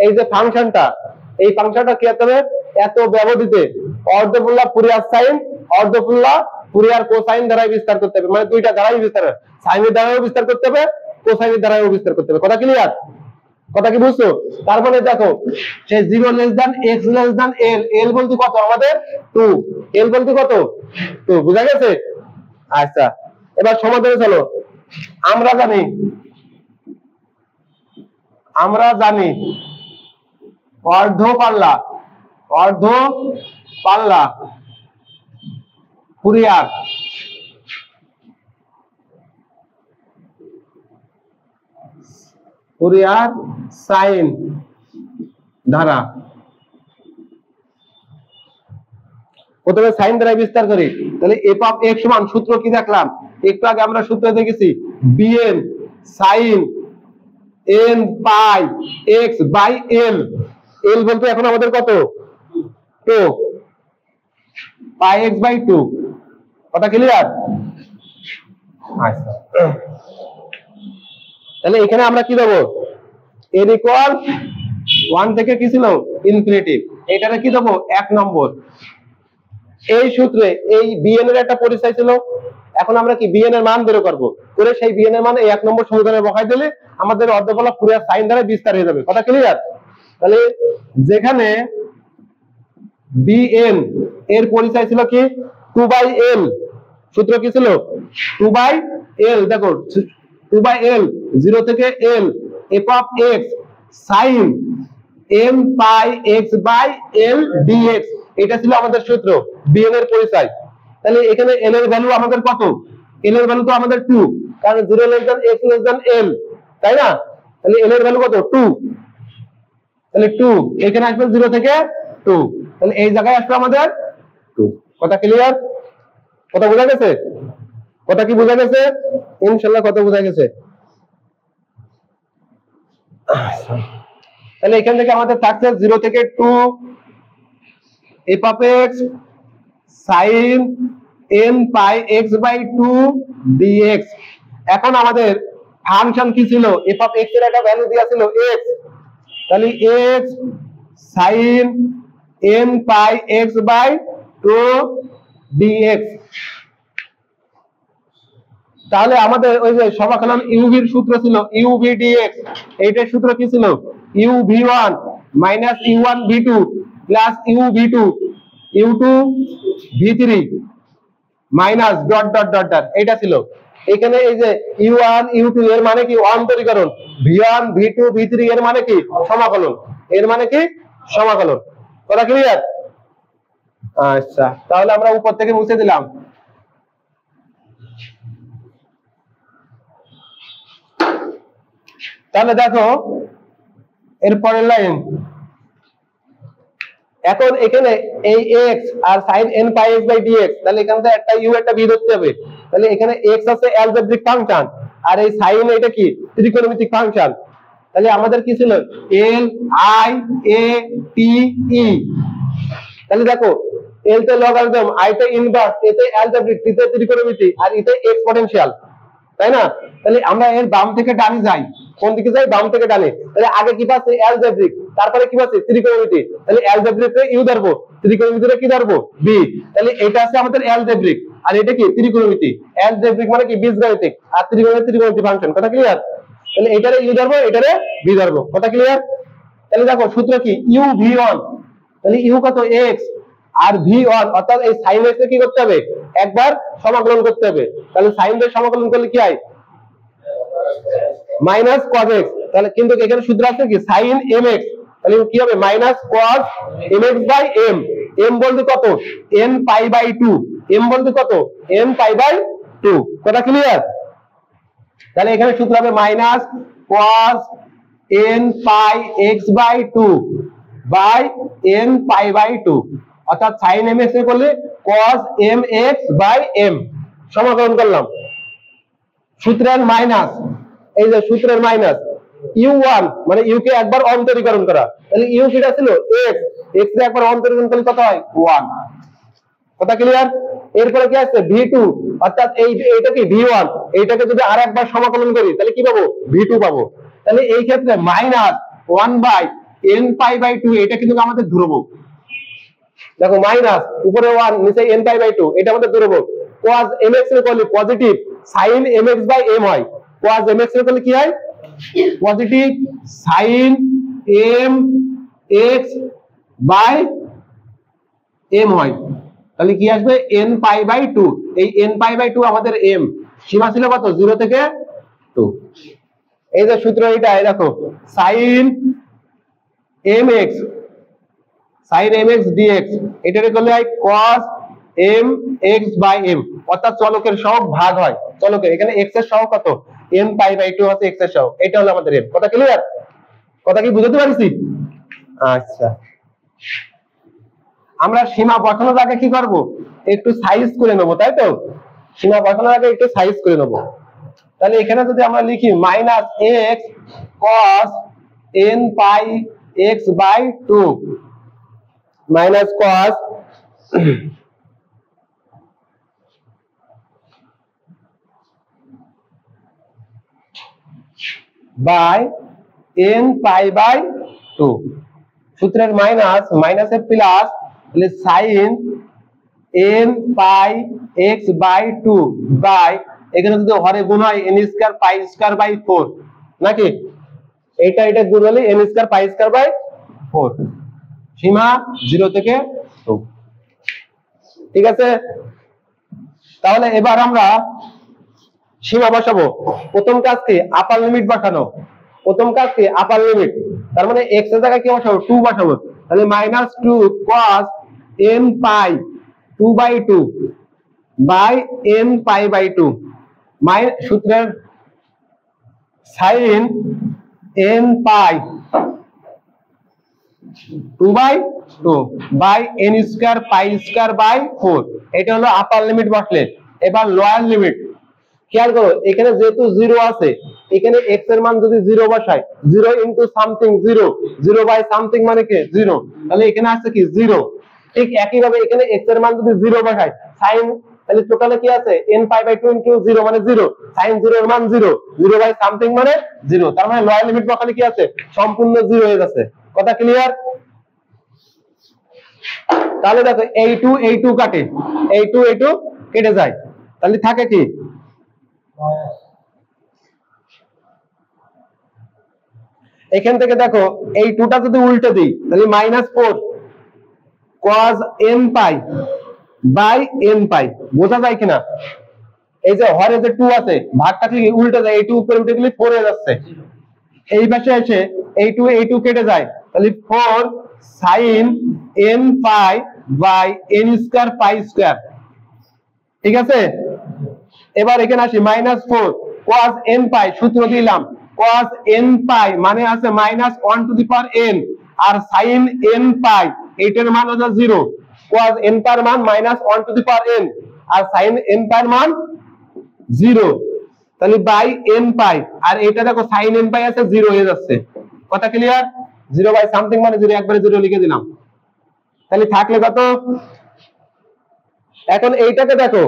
এই যে ফাংশনটা, এই ফাংশনটা কি হতে হবে, এত ব্যবধিতে অর্ধপূর্ণা ফুরিয়ার সাইন, অর্ধপূর্ণা ফুরিয়ার কোসাইন দ্বারাই বিস্তার করতে হবে, মানে দুইটা দ্বারাই বিস্তার, সাইনের দ্বারাও বিস্তার করতে হবে, কোসাইনের দ্বারাও বিস্তার করতে হবে। কথা ক্লিয়ার? কথা কি বুঝছো? তার মানে দেখো সে 0 less than x less than l, l বলতে কত আমাদের 2, l বলতে কত 2, বুঝা গেছে? আচ্ছা এবার সমাধানে চলো। আমরা জানি অর্ধ পাল্লা ফুরিয়ার সাইন ধারা, প্রথমে সাইন দ্বারা বিস্তার করি। তাহলে এফ অফ এক্স সমান সূত্র কি দেখলাম একটু আগে, আমরা সূত্র দেখেছি BN sine N pi X by L, L বলতে এখন আমাদের কত 2 পাই এক্স বাই 2। কথা ক্লিয়ার? আচ্ছা তাহলে এখানে আমরা কি দেবো, এন ইকুয়াল 1 থেকে কি ছিল ইনফিনিটি, এটারে কি দেবো 1 নম্বর। এই সূত্রে এই বিএন এর একটা পরিচয় ছিল, এখন আমরা কি বিএন এর মান বের করব, করে সেই বিএন এর মান এই 1 নম্বর সমীকরণে বসাই দিলে আমাদের অর্ধপূর্ণা ফুরিয়ার সাইন দ্বারা বিস্তার হয়ে যাবে। কথা ক্লিয়ার? তাহলে যেখানে বিএন এর পরিচয় ছিল কি 2/l, সূত্র কি ছিল 2/l, দেখো 2/l 0 থেকে l f of x sin m pi x by l dx, এটা ছিল আমাদের সূত্র bn এর পরিচয়। তাহলে এখানে l এর ভ্যালু আমাদের কত, l এর ভ্যালু তো আমাদের 2, কারণ 0 less than x less than l, তাই না? তাহলে l এর ভ্যালু কত 2, তাহলে 2 এখানে আসবে 0 থেকে 2, তাহলে এই জায়গায় আসবে আমাদের 2। কথা ক্লিয়ার? কথা বোঝা গেছে? কথা কি বোঝা গেছে? ইনশাআল্লাহ কথা বোঝা গেছে। তাহলে এখান থেকে আমাদের থাকছে 0 থেকে 2 f of x sin n pi x by 2 dx। এখন আমাদের ফাংশন কি ছিল, f of x এর একটা ভ্যালু দেয়া ছিল x, তাহলে x sin n pi x by 2 dx। তাহলে আমাদের ওই যে সমাকলন uv এর সূত্র ছিল uv dx, এইটার সূত্র কি ছিল uv1 minus u1 v2 plus uv2 u2 v3 minus dot dot dot dot, এটা ছিল। এখানে এই যে u1 u2 এর মানে কি অন্তরীকরণ, v1 v2 v3 এর মানে কি সমাকলন, এর মানে কি সমাকলন। কথা ক্লিয়ার? আচ্ছা তাহলে আমরা উপর থেকে মুছে দিলাম। তাহলে দেখো এরপরের লাইন, এখন এখানে এই x R sin n pi x by dx, তাহলে এখানে তো একটা u একটা v ধরতে হবে। তাহলে এখানে x আছে অ্যালজেব্রিক ফাংশন, আর এই sin এটা কি ত্রিকোণমিতিক ফাংশন। তাহলে আমাদের কি ছিল l i a t e, তাহলে দেখো l তে লগারিদম, i তে ইনভার্স, a তে অ্যালজেব্রিক, t তে ত্রিকোণমিতি, আর e তে এক্সপোনেনশিয়াল, তাই না? তাহলে আমরা এর বাম থেকে ডানে যাই, কোন দিকে যাই বাম থেকে ডানে। তাহলে আগে কি পাচ্ছি অ্যালজেব্রিক, তারপরে কি পাচ্ছি ত্রিকোণমিতি, তাহলে অ্যালজেব্রিকে ইউ ধরবো, ত্রিকোণমিতিরে কি ধরবো বি, তাহলে এটা আছে আমাদের অ্যালজেব্রিক আর এটা কি ত্রিকোণমিতি। অ্যালজেব্রিক মানে কি বীজগণিতিক, আর ত্রিকোণমিতি ফাংশন। কথা ক্লিয়ার? তাহলে এটারে ইউ ধরবো, এটারে বি ধরবো। কথা ক্লিয়ার? তাহলে দেখো সূত্র কি ইউ v1, তাহলে ইউ কত x আর v1, অর্থাৎ এই sin x কে কি করতে হবে একবার সমাকলন করতে হবে। তাহলে sin এর সমাকলন করলে কি হয় মাইনাস cos x, তাহলে কিন্তু এখানে সূত্র আছে কি sin mx, তাহলে কি হবে minus cos mx by m, m বলতে কত n পাই বাই 2, m বলতে কত n পাই বাই 2। কথা ক্লিয়ার? তাহলে এখানে সূত্র হবে minus cos n pi x by 2 by n pi by 2, অর্থাৎ sin mx এ করলে cos mx বাই m সমাকলন করলাম। সূত্রের মাইনাস, এই যে সূত্রের মাইনাস u1 মানে u কে একবার অন্তরীকরণ করা, তাহলে u কিটা ছিল x, x কে একবার অন্তরীকরণ করলে কত হয় 1। কথা ক্লিয়ার? এরপরে কি আছে v2, অর্থাৎ এইটা কি v1, এইটাকে যদি আরেকবার সমাকলন করি তাহলে কি পাবো v2 পাবো। তাহলে এই ক্ষেত্রে minus 1 by n pi by 2 এটা কিন্তু আমাদের ধ্রুবক। দেখো মাইনাস উপরে 1 নিচে n পাই বাই 2 এটা আমাদের ধ্রুবক। cos mx এর করলে positive sin mx by m হয়। cos mx এর করলে কি হয় positive sin mx by m হয়। তাহলে কি আসবে n পাই বাই 2। এই n পাই বাই 2 আমাদের m, সীমা ছিল কত 0 থেকে 2। এই যে সূত্র এটা দেখো sin mx dx এটারে করলে হয় cos mx বাই m, অর্থাৎ চলকের সহগ ভাগ হয় চলকের। এখানে x এর সহগ কত m পাই বাই 2 হচ্ছে x এর সহগ, এটা হলো আমাদের m। কথা ক্লিয়ার? কথা কি বুঝতে পারছি? আচ্ছা, আমরা সীমা বসানোর আগে কি করব একটু সাইজ করে নেব, তাই তো? সীমা বসানোর আগে একটু সাইজ করে নেব। তাহলে এখানে যদি আমরা লিখি minus x cos n pi x by 2 minus cos by n pi by 2, সূত্রের মাইনাস মাইনাসে প্লাস, তাহলে sin n pi x by 2 by এখানে যদি হরে গুণ হয় n square pi square by 4 নাকি, এটা গুণ হলে n square pi square by 4, সীমা 0 থেকে 2। ঠিক আছে, তাহলে এবার আমরা সীমা বসাবো। প্রথম কাজ কি আপার লিমিট বসানো, প্রথম কাজ কি আপার লিমিট, তার মানে x এর জায়গায় কি বসাবো 2 বসাবো। তাহলে minus 2 cos n pi 2 by 2 by n pi by 2 সূত্রের sin n pi 2 by 2 by n square pi square by 4, এটা হলো আপার লিমিট বসলে। এবার লোয়ার লিমিট খেয়াল করো, এখানে যেহেতু 0 আছে, এখানে x এর মান যদি 0 বসাই 0 ইনটু সামথিং 0, 0 বাই সামথিং মানে কি 0, তাহলে এখানে আছে কি 0। ঠিক একই ভাবে এখানে x এর মান যদি 0 বসাই sin, তাহলে টোটালে কি আছে n পাই বাই 2 ইনটু 0 মানে 0, sin 0 এর মান 0, 0 বাই সামথিং মানে 0, তার মানে লোয়ার লিমিট বসালে কি আছে সম্পূর্ণ 0 হয়ে যাচ্ছে। কথা ক্লিয়ার? তাহলে দেখো এই 2 কাটে, এই 2 কেটে যায়, তাহলে থাকে কি এখান থেকে দেখো এই 2টা যদি উল্টে দিই তাহলে -4 cos n pi by n pi, বোঝা যায় কিনা? এই যে হরে যে 2 আছে ভাগটা কি উল্টে যায়, এই 2 উপরে উঠে গেলে 4 হয়ে যাচ্ছে। এই পাশে এসে এই 2 কেটে যায়, তাহলে 4 sin n pi by n square pi square. ঠিক আছে, এবার এখানে আসি -4 cos n পাই, সূত্র দিলাম cos n পাই মানে আছে -1 টু দি পাওয়ার n, আর sin n পাই এইটার মান হলো 0, cos n পার মান -1 টু দি পাওয়ার n আর sin n পার মান 0, তাহলে বাই n পাই, আর এটা দেখো sin n পাই আছে 0 হয়ে যাচ্ছে। কথা ক্লিয়ার? 0 বাই সামথিং মানে 0, একবারে 0 লিখে দিলাম, তাহলে থাকলে কত। এখন এইটাকে দেখো,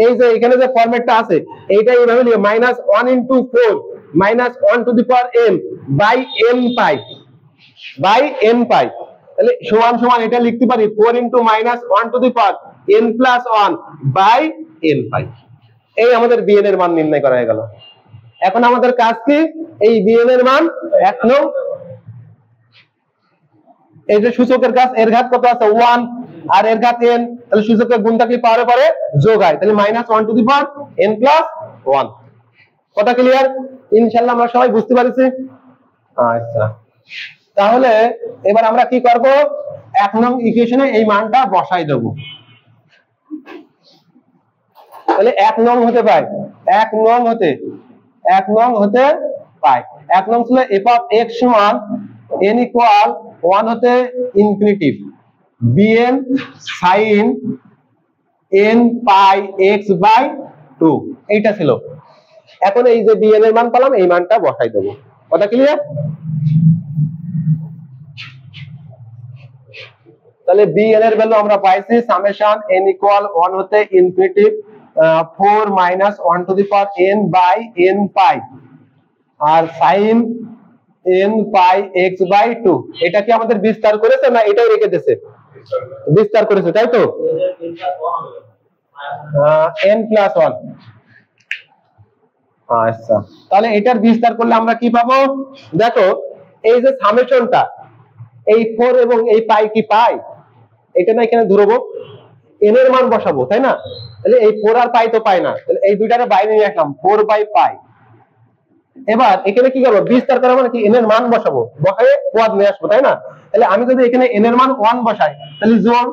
এই যে এখানে যে ফরম্যাটটা আছে এইটা এইভাবে লিখো -1 into 4 -1 to the power n by n pi by n pi, তাহলে সমান সমান এটা লিখতে পারি 4 into -1 to the power n plus 1 by n pi. এই আমাদের bn এর মান নির্ণয় করা হয়ে গেল। এখন আমাদের কাজ কি এই bn এর মান 1 নং, এই যে সূচকের কাজ এর ঘাত কত আছে 1 আর এর ঘাত n, তাহলে সূচকের গুণটা কি পাওয়ারে পারে যোগ হয়, তাহলে -1 to the power n plus 1। কথা ক্লিয়ার? ইনশাআল্লাহ আমরা সবাই বুঝতে পারছি। আচ্ছা, তাহলে এবার আমরা কি করব 1 নং ইকুয়েশনে এই মানটা বসাই দেব। তাহলে 1 নং হতে পায় 1 নং হতে পায় 1 নং ছিল f অফ x সমান n ইকুয়াল 1 হতে infinity bn sin n pi x by 2, এইটা ছিল। এখন এই যে bn এর মান পেলাম, এই মানটা বসাই দেব। কথা ক্লিয়ার? তাহলে bn এর ভ্যালু আমরা পাইছি সামেশন n ইকুয়াল 1 হতে infinity 4 - 1 to the power n by n pi, আর sin n pi x by 2, এটা কি আমাদের বিস্তার করেছে না এটাই রেখে দিয়েছে? বিস্তার করেছে, তাই তো? n plus 1। আচ্ছা, তাহলে এটার বিস্তার করলে আমরা কি পাবো? দেখো এই যে সামেশনটা, এই 4 এবং এই পাই কি পাই, এটা না এখানে ধরবো, n এর মান বসাবো, তাই না? তাহলে এই 4 আর পাই তো পাই না, তাহলে এই দুইটারে বাইরে নিয়ে আসলাম, 4 বাই পাই। এবার এখানে কি করবো? বিস্তার করা মানে কি, n এর মান বসাবো, বসায়ে পদ নিয়ে আসবো, তাই না? তাহলে আমি যদি এখানে n এর মান 1 বসাই, তাহলে জোড়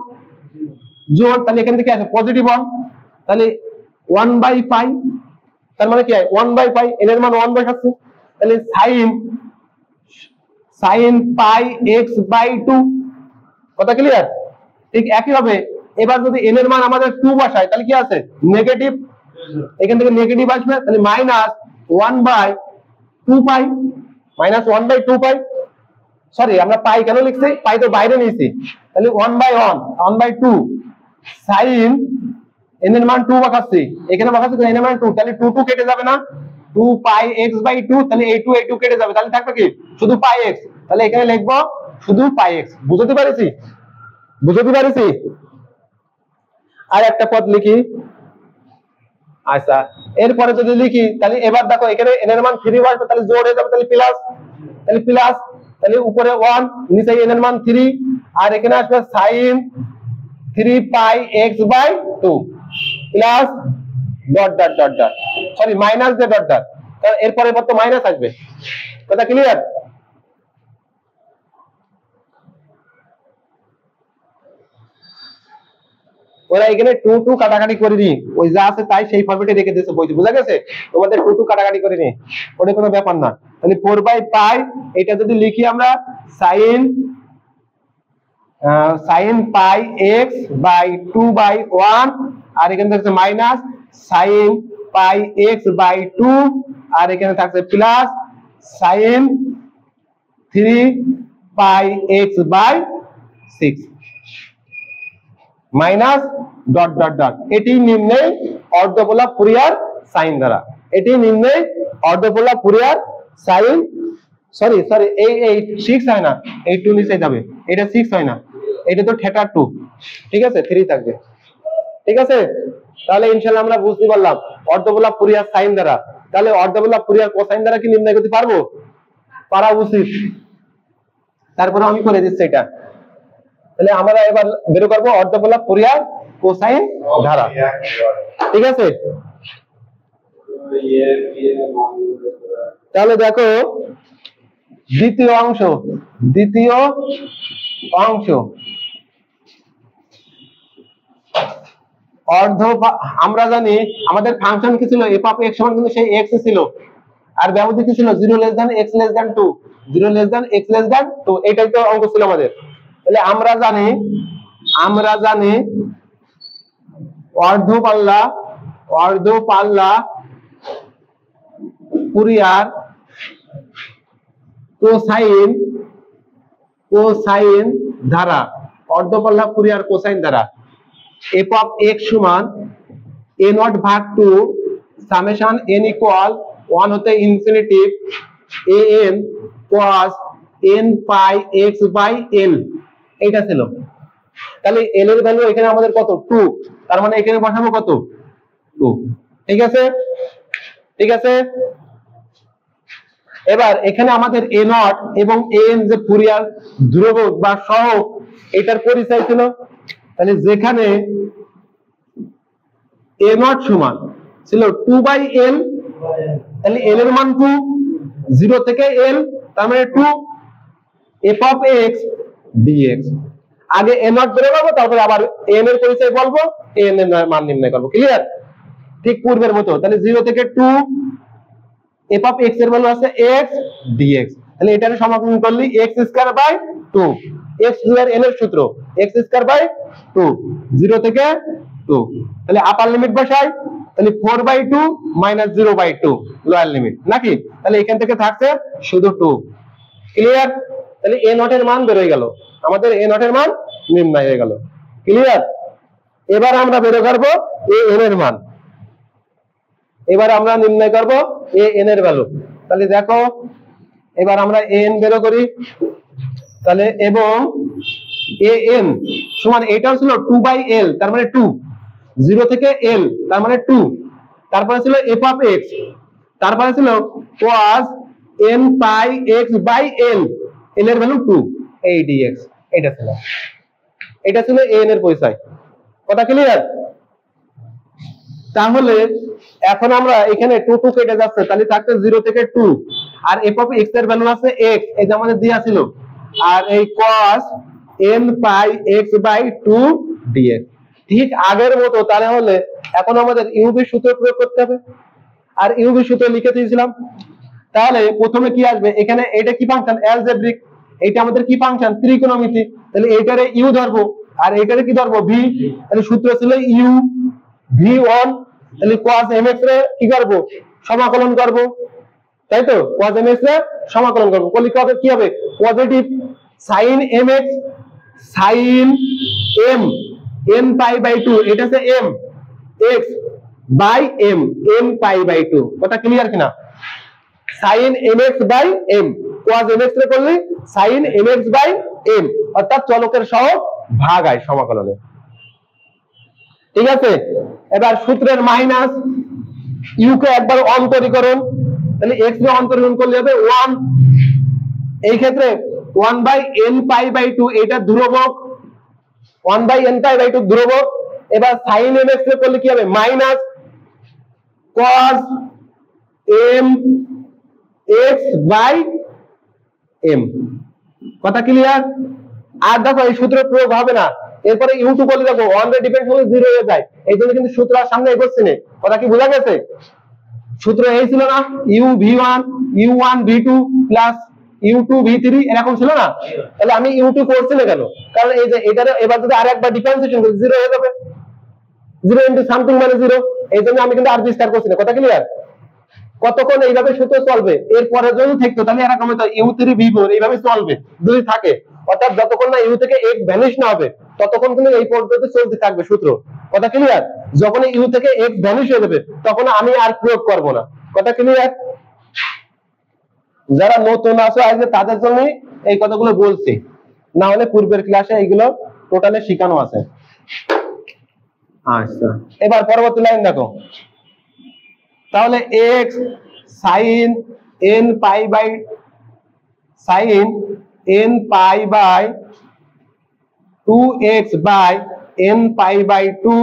জোড়, তাহলে এখান থেকে আসে পজিটিভ 1, তাহলে 1 বাই পাই, তার মানে কি হয় 1 বাই পাই, n এর মান 1 বসাচ্ছি, তাহলে sin পাই x বাই 2। কথা ক্লিয়ার? ঠিক একই ভাবে এবার যদি n এর মান আমাদের 2 বসাই, তাহলে কি আছে? নেগেটিভ, এখান থেকে নেগেটিভ আসবে, তাহলে minus 1 by 2 pi, minus 1 by 2 pi. Sorry, আমরা পাই কেন লিখছি? পাই তো বাইরে নিয়েছি, তাহলে 1 বাই 1 বাই 2 sin n এর মান 2 বসাচ্ছি, এখানে বসাচ্ছি n এর মান 2, তাহলে 2 2 কেটে যাবে না, 2 পাই x বাই 2, তাহলে এই 2 কেটে যাবে, তাহলে থাকবে কি? শুধু পাই x। তাহলে এখানে লিখবো শুধু পাই x। বুঝতে পেরেছি? বুঝতে পেরেছি? আর একটা পদ লিখি। আচ্ছা, এরপরে যদি লিখি, তাহলে এবার দেখো এখানে n এর মান 3 বসবে, তাহলে জোড় হয়ে যাবে, তাহলে প্লাস, তাহলে উপরে 1, নিচে n এর মান 3, আর এখানে আসবে sin 3 pi x by 2 plus dot dot dot dot, sorry minus দিয়ে ডট ডট, কারণ এরপরে তো মাইনাস আসবে। কথা ক্লিয়ার? ওরা এখানে 2 2 কাটাকাটি করে নি, ওই যা আছে তাই সেই ফরম্যাটে রেখে দিয়েছে বইতে, বুঝা গেছে? তোমাদের 2 2 কাটাকাটি করে নি, ওটা কোনো ব্যাপার না। তাহলে 4 বাই পাই, এটা যদি লিখি আমরা sin pi x by 2 by 1, আর এখানে থাকছে minus sin pi x by 2, আর এখানে থাকছে plus sin 3 pi x by 6 minus dot dot dot. এটি নিম্নে অর্ধপোলা ফুরিয়ার সাইন দ্বারা, এটি নিম্নে অর্ধপোলা ফুরিয়ার সাইন, সরি এই 6 হয় না, এই 2 নিচে যাবে, এটা 6 হয় না, এটা তো থিটা 2, ঠিক আছে, 3 থাকবে, ঠিক আছে? তাহলে ইনশাআল্লাহ আমরা বুঝতে পারলাম অর্ধপোলা ফুরিয়ার সাইন দ্বারা। তাহলে অর্ধপোলা ফুরিয়ার কোসাইন দ্বারা কি নির্ণয় করতে পারবো? পারা উচিত। তারপরে আমি করে দিচ্ছি এটা। তাহলে আমরা এবার বের করব অর্ধপোলা ফুরিয়ার কোসাইন ধারা, ঠিক আছে? তাহলে দেখো দ্বিতীয় অংশ আমরা জানি আমাদের ফাংশন কি ছিল, f অফ x সমান কিন্তু সেই x ছিল, আর ব্যবধি কি ছিল 0 less than x less than 2, 0 less than x less than 2, এটাই তো অঙ্ক ছিল আমাদের। তাহলে আমরা জানি অর্ধপাল্লা ফুরিয়ার কোসাইন ধারা, অর্ধপাল্লা ফুরিয়ার কোসাইন ধারা f অফ x সমান a0 ভাগ 2 সামেশন n ইকুয়াল 1 হতে infinity an cos n pi x by l, এইটা ছিল। তাহলে l এর ভ্যালু এখানে আমাদের কত? 2, তার মানে এখানে বসাবো কত? 2, ঠিক আছে? এবার এখানে আমাদের a0 এবং an যে ফুরিয়ার ধ্রুবক বা সহগ, এটার পরিচয় ছিল। তাহলে যেখানে a0 সমান ছিল 2 বাই l, তাহলে l এর মান 2, 0 থেকে l, তার মানে 2 f অফ x dx। আগে a0 বের করব, তারপরে আবার n এর পরিচয় বলবো, n এর মান নির্ণয় করব। ক্লিয়ার? ঠিক পূর্বের মতো। তাহলে 0 থেকে 2, f অফ x এর ভ্যালু আছে x dx। তাহলে এটারে সমাকলন করলে x স্কয়ার বাই 2, x এর n এর সূত্র x স্কয়ার বাই 2, 0 থেকে 2। তাহলে আপার লিমিট বসাই, তাহলে 4 by 2 minus 0 by 2 lower limit নাকি? তাহলে এখান থেকে থাকছে শুধু 2। ক্লিয়ার? তাহলে a0 এর মান বের হয়ে গেল, আমাদের a0 এর মান নির্ণয় হয়ে গেল। ক্লিয়ার? এবার আমরা বের করব an এর মান, এবার আমরা নির্ণয় করব an এর ভ্যালু। তাহলে দেখো এবার আমরা an বের করি, তাহলে এবং an সমান এটাও ছিল 2/l, তার মানে 2, 0 থেকে l তার মানে 2, তারপরে ছিল f of x, তারপরে ছিল cos n pi x by l, l এর ভ্যালু 2, এই dx। এটা ছিল an এর পরিচয়। কথা ক্লিয়ার? তাহলে এখন আমরা এখানে 2 2 কেটে যাচ্ছে, তাহলে থাকছে 0 থেকে 2, আর f of x এর ভ্যালু আছে x, এই যে আমাদের দেয়া ছিল, আর এই cos n pi x by 2 dx। ঠিক আগের মতো। তাহলে এখন আমাদের ইউভি সূত্র প্রয়োগ করতে হবে, আর ইউভি সূত্র লিখে দিয়েছিলাম। তাহলে প্রথমে কি আসবে, এখানে এটা কি ফাংশন, অ্যালজেব্রিক, এটা আমাদের কি ফাংশন, ত্রিকোণমিতি, তাহলে এইটারে ইউ ধরবো আর এইটারে কি ধরবো, ভি, তাহলে সূত্র ছিল ইউ v1, তাহলে cos mx রে কি করব, সমাকলন করব, তাই তো, cos mx রে সমাকলন করব, করলে কবে কি হবে, positive sin mx sin m n pi by 2, এটা হচ্ছে m x by m n pi by 2। কথা ক্লিয়ার কিনা? sin mx by m, cos mx রে করলে sin mx by m, অর্থাৎ চলকের সহগ ভাগ হয় সমাকলনে। ঠিক আছে? এবার সূত্রের মাইনাস ইউ কে একবার অন্তরীকরণ, তাহলে x কে অন্তরীকরণ করলে হবে 1, এই ক্ষেত্রে 1/n pi by 2 এটা ধ্রুবক, 1/n pi by 2 ধ্রুবক। এবার sin mx কে করলে কি হবে, minus cos m x by m। কথা ক্লিয়ার? আর দেখো এই সূত্র প্রয়োগ হবে না, এরপরে ইউ2 করলে দেখো 1 এর ডিপেন্ড হলে 0 হয়ে যায়, এই জন্য কিন্তু সূত্র আর সামনে এগোচ্ছে না। কথা কি বোঝা গেছে? সূত্র এই ছিল না, you v1 u1 v2 plus u2 v3 এরকম ছিল না? তাহলে আমি u2 করছি না কেন, কারণ এই যে এটারে এবার যদি আরেকবার ডিফারেন্সিয়েশন করি 0 হয়ে যাবে, 0 ইনটু সামথিং মানে 0, এই জন্য আমি কিন্তু আর বিস্তার করছি না। কথা ক্লিয়ার? কতক্ষণ এইভাবে সূত্র চলবে, এরপরে যদি থাকতো তাহলে এরকম হতো u3 v4 এইভাবে চলবে যদি থাকে, অর্থাৎ যতক্ষণ না ইউ থেকে x ভ্যানিশ না হবে ততক্ষণ কিন্তু এই পদ্ধতি চলতে থাকবে সূত্র। কথা ক্লিয়ার? যখন ইউ থেকে x ভ্যানিশ হয়ে যাবে তখন আমি আর প্রয়োগ করব না। কথা ক্লিয়ার? যারা নতুন আছে আজকে তাদের জন্য এই কথাগুলো বলছি, না হলে পূর্বের ক্লাসে এইগুলো টোটালি শেখানো আছে। আচ্ছা, এবার পরবর্তী লাইন দেখো, তাহলে x sin n pi by sin n pi by 2x by n pi by 2,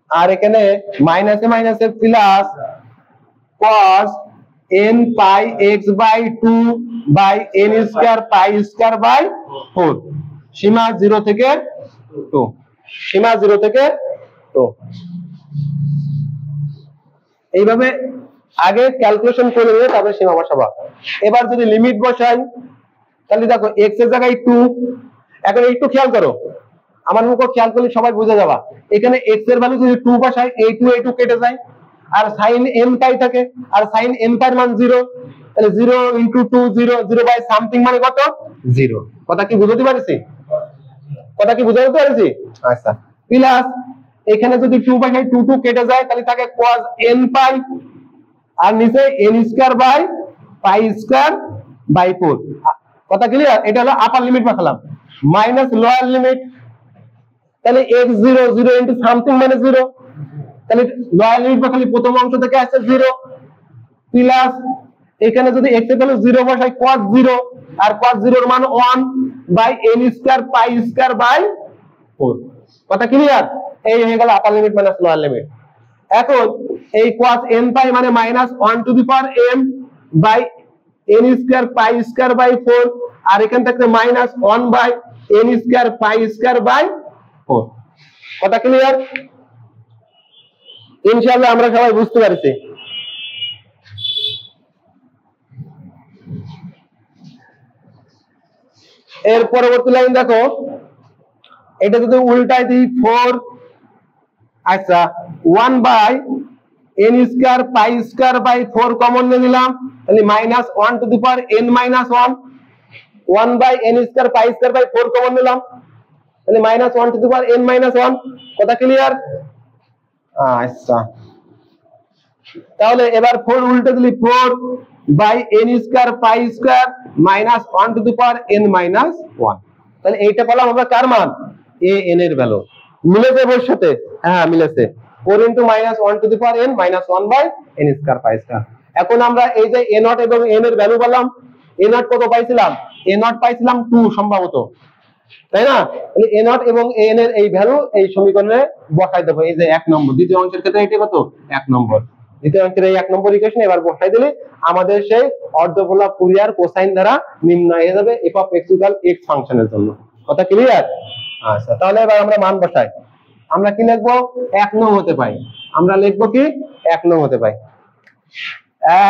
আর এখানে মাইনাসে মাইনাসে plus cos n pi x by 2 by n square pi square by 4, সীমা 0 থেকে 2, সীমা 0 থেকে 2। এইভাবে আগে ক্যালকুলেশন করে নিয়ে তারপরে সীমা বসাবা। এবার যদি লিমিট বসাই তাহলে দেখো x এর জায়গায় 2, এখন একটু খেয়াল করো, আমার মুখ খেয়াল করলে সবাই বুঝে যাবা, এখানে x এর ভ্যালু যদি 2 বসাই এই 2 কেটে যায়, আর sin n পাই থাকে, আর sin n পাই মান 0, তাহলে 0 ইনটু 2 0, 0 বাই সামথিং মানে কত, 0। কথা কি বুঝতে পারছি? কথা কি বুঝতে পারছি? আচ্ছা, প্লাস এখানে যদি 2 বসাই 2 2 কেটে যায়, তাহলে থাকে cos n পাই, আর নিচে n square by pi square by 4। কথা ক্লিয়ার? এটা হলো আপার লিমিট বসালাম, মাইনাস লোয়ার লিমিট, তাহলে x 0 0 ইনটু সামথিং মানে 0, তাহলে লোয়ার লিমিট বসালে প্রথম অংশ থেকে আসছে 0, প্লাস এখানে যদি x এর ভ্যালু 0 বসাই cos 0, আর cos 0 এর মান 1 by n square pi square by 4। কথা ক্লিয়ার? এই হয়ে গেল upper limit minus lower limit. এখন এই cos n পাই মানে minus 1 to the power m by n square pi square by 4, আর এখান থেকে minus 1 by n square pi square by 4। কথা ক্লিয়ার? ইনশাআল্লাহ আমরা সবাই বুঝতে পারছি। এর পরবর্তী লাইন দেখো, এটা যদি উল্টাই দিই 4, আচ্ছা 1 by n square pi square by 4 common নিয়ে নিলাম, তাহলে minus 1 to the power n minus 1, 1 by n square pi square by 4 common নিলাম, তাহলে minus 1 to the power n minus 1। কথা ক্লিয়ার? আচ্ছা, তাহলে এবার 4 উল্টে দিলি 4 by n square pi square minus 1 to the power n minus 1। তাহলে এইটা পেলাম আমরা কার মান, a n এর ভ্যালু। মিলেছে এর সাথে? হ্যাঁ মিলেছে। 4 into minus 1 to the power n minus 1 by n square pi square. এখন আমরা এই যে a নট এবং n এর ভ্যালু পেলাম, a নট কত পাইছিলাম, a নট পাইছিলাম 2 সম্ভবত, তাই না? তাহলে a নট এবং n এর এই ভ্যালু এই সমীকরণে বসাই দেব। এই যে 1 নম্বর, দ্বিতীয় অঙ্কের ক্ষেত্রে এটা কত, 1 নম্বর। দ্বিতীয় অঙ্কের এই 1 নম্বর ইকুয়েশন এবার বসাই দিলে আমাদের সেই অর্ধপোলা ফুরিয়ার কোসাইন দ্বারা নির্ণয় হয়ে যাবে f of x equal x ফাংশনের জন্য। কথা ক্লিয়ার? আচ্ছা, তাহলে এবার আমরা মান বসাই। আমরা কি লিখব, 1 নং হতে পাই। আমরা লিখব কি, 1 নং হতে পাই।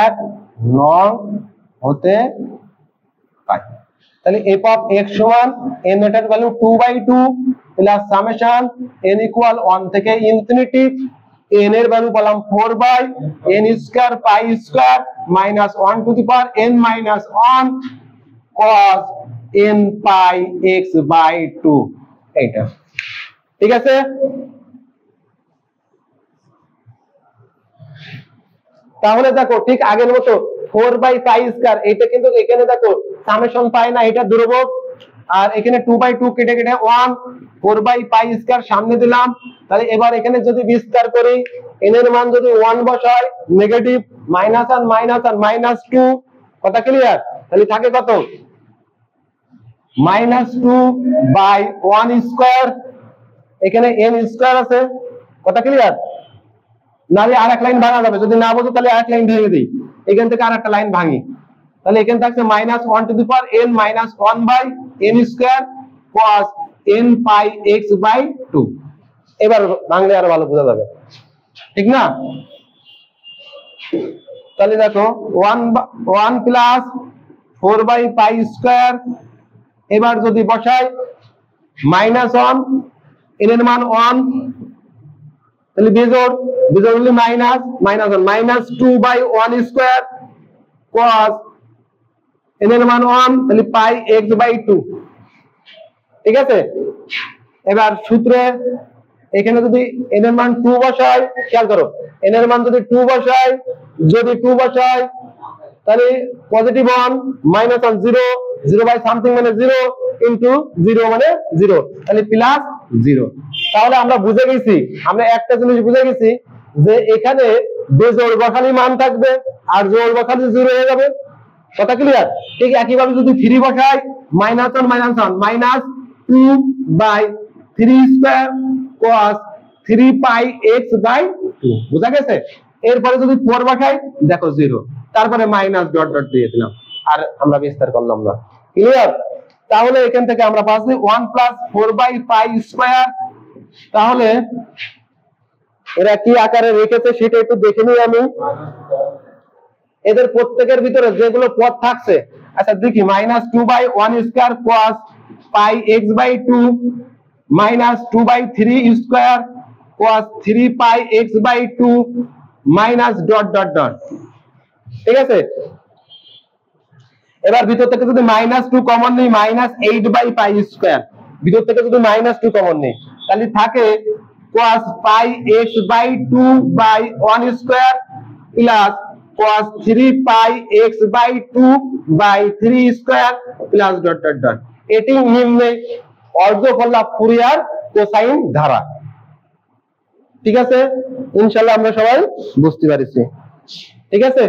1 নং হতে পাই। তাহলে f অফ x সমান n এর value 2/2 plus summation n equal 1 থেকে ইনফিনিটি n এর ভ্যালু পেলাম 4/n square pi square minus 1 to the power n minus 1 cos n pi x by 2। এইটা ঠিক আছে। তাহলে দেখো ঠিক আগের মতো 4/পাই স্কয়ার, এটা কিন্তু এখানে দেখো সামেশন পাই না, এটা ধ্রুবক, আর এখানে 2/2 কেটে কেটে 1, 4/পাই স্কয়ার সামনে দিলাম। তাহলে এবার এখানে যদি বিস্তার করি, n এর মান যদি 1 বসাই, নেগেটিভ মাইনাস আর মাইনাস 2। কথা ক্লিয়ার? তাহলে থাকে কত, -2/1 স্কয়ার, এখানে n স্কয়ার আছে। কথা ক্লিয়ার? নালে আরেক লাইন ভাঙা যাবে, যদি না বুঝো তাহলে আরেক লাইন ভেঙে দিই, এখান থেকে আরেকটা লাইন ভাঙি। তাহলে এখানে থাকছে -1 to the power n minus 1/n square cos n pi x by 2। এবার ভাঙলে আরো ভালো বোঝা যাবে, ঠিক না? তাহলে দেখো 1 প্লাস 4/পাই স্কয়ার, এবার যদি বসাই -1, n এর মান 1, তাহলে বিজোড় হলে মাইনাস 1 -2/1 স্কয়ার cos n এর মান 1, তাহলে পাই x বাই 2। ঠিক আছে। এবার সূত্রে এখানে যদি n এর মান 2 বসাই, খেয়াল করো n এর মান যদি 2 বসাই, তাহলে পজিটিভ 1 মাইনাস 1 0, 0 বাই সামথিং মানে 0 ইনটু 0 মানে 0, তাহলে প্লাস 0। তাহলে আমরা বুঝে গেছি, আমরা একটা জিনিস বুঝে গেছি যে এখানে বেজোড় বসালে মান থাকবে আর জোড় বসালে 0 হয়ে যাবে। কথা ক্লিয়ার? ঠিক একইভাবে যদি 3 বসাই, -1 মাইনাস 2/3 স্কয়ার cos 3পাই x বাই 2। বুঝা গেছে? এরপরে যদি 4 বসাই, দেখো 0, তারপরে মাইনাস ডট ডট দিয়ে দিলাম, আর আমরা বিস্তার করলাম না। ক্লিয়ার? তাহলে এখান থেকে আমরা পাচ্ছি 1 প্লাস 4/পাই স্কয়ার। তাহলে এরা কি আকারে রেখেছে সেটা একটু দেখে নিই আমি। এদের প্রত্যেকের ভিতরে যেগুলো পদ থাকছে, আচ্ছা দেখি, -2/1 square cos pi x by 2 -2/3 square cos 3পাই x by 2 minus dot dot dot. ঠিক আছে। এবার ভিতর থেকে যদি -2 কমন নেই, -8/পাই স্কয়ার, ভিতর থেকে যদি -2 কমন নেই, তাহলে থাকে cos pi x by 2/1 square plus cos 3পাই x by 2/3 square plus dot dot dot. এটি নিম্নে অর্ধফলা ফুরিয়ার কোসাইন ধারা। ঠিক আছে, ইনশাআল্লাহ আমরা সবাই বুঝতে পারছি। ঠিক আছে।